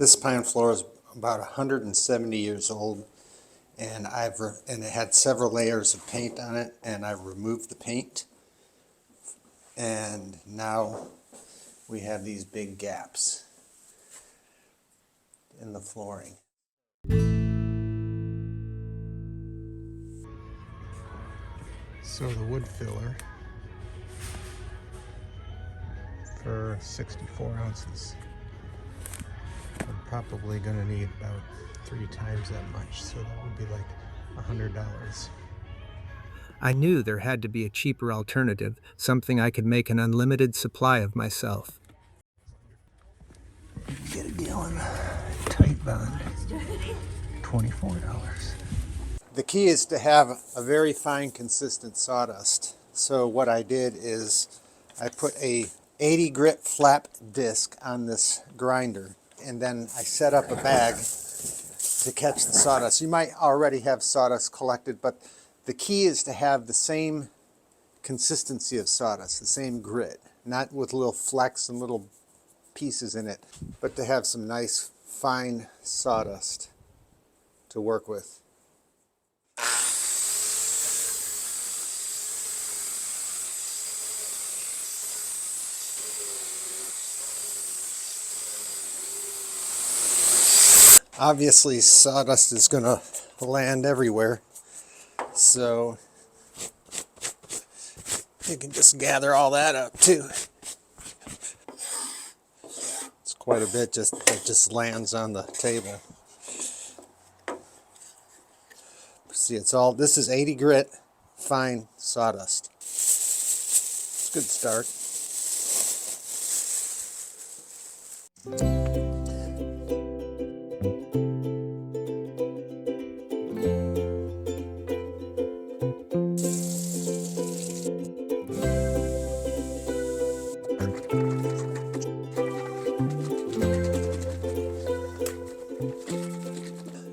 This pine floor is about 170 years old, and it had several layers of paint on it, and I've removed the paint, and now we have these big gaps in the flooring. So the wood filler for 64 ounces. I'm probably going to need about 3 times that much, so that would be like $100. I knew there had to be a cheaper alternative, something I could make an unlimited supply of myself. Get a gallon tight bond, $24. The key is to have a very fine consistent sawdust. So what I did is I put a 80 grit flap disc on this grinder, and then I set up a bag to catch the sawdust. You might already have sawdust collected, but the key is to have the same consistency of sawdust, the same grit, not with little flecks and little pieces in it, but to have some nice fine sawdust to work with. Obviously, sawdust is going to land everywhere, so you can just gather all that up too. It's quite a bit that just lands on the table. See, this is 80 grit fine sawdust. It's a good start.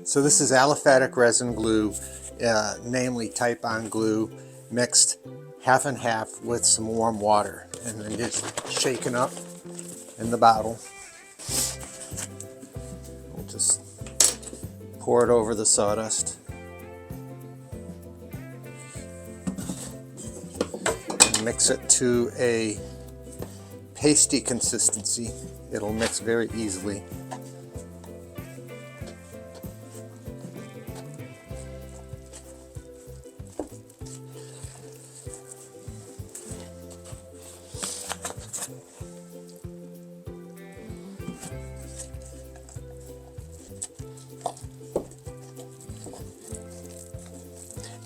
So this is aliphatic resin glue, namely Type-On glue, mixed half and half with some warm water, and then just shaken up in the bottle. We'll just pour it over the sawdust. And mix it to a pasty consistency. It'll mix very easily.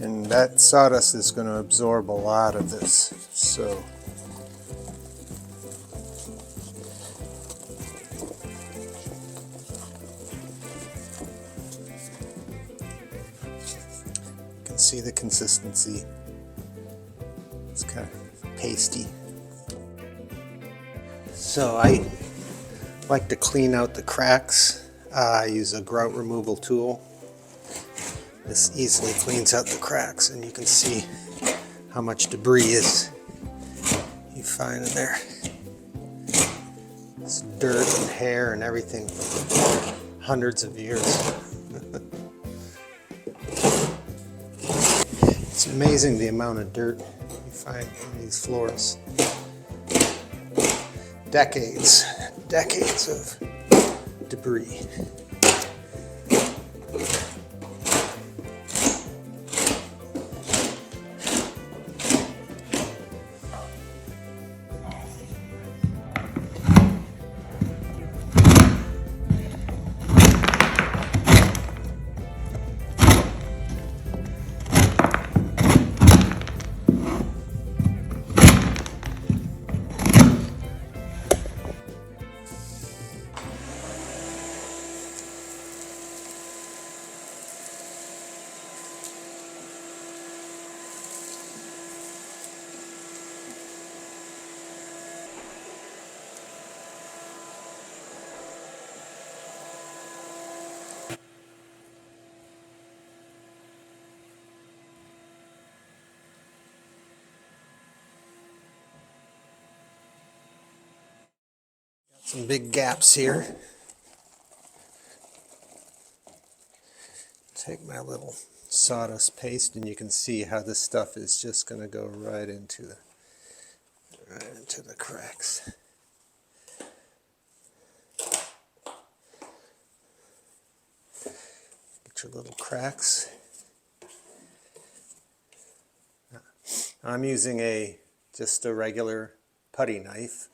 And that sawdust is going to absorb a lot of this, so you can see the consistency. It's kind of pasty. So I like to clean out the cracks. I use a grout removal tool. This easily cleans out the cracks, and you can see how much debris you find in there. It's dirt and hair and everything from hundreds of years. It's amazing the amount of dirt you find in these floors. Decades of debris. Some big gaps here. take my little sawdust paste, and you can see how this stuff is just going to go right into the cracks. Get your little cracks. I'm using just a regular putty knife.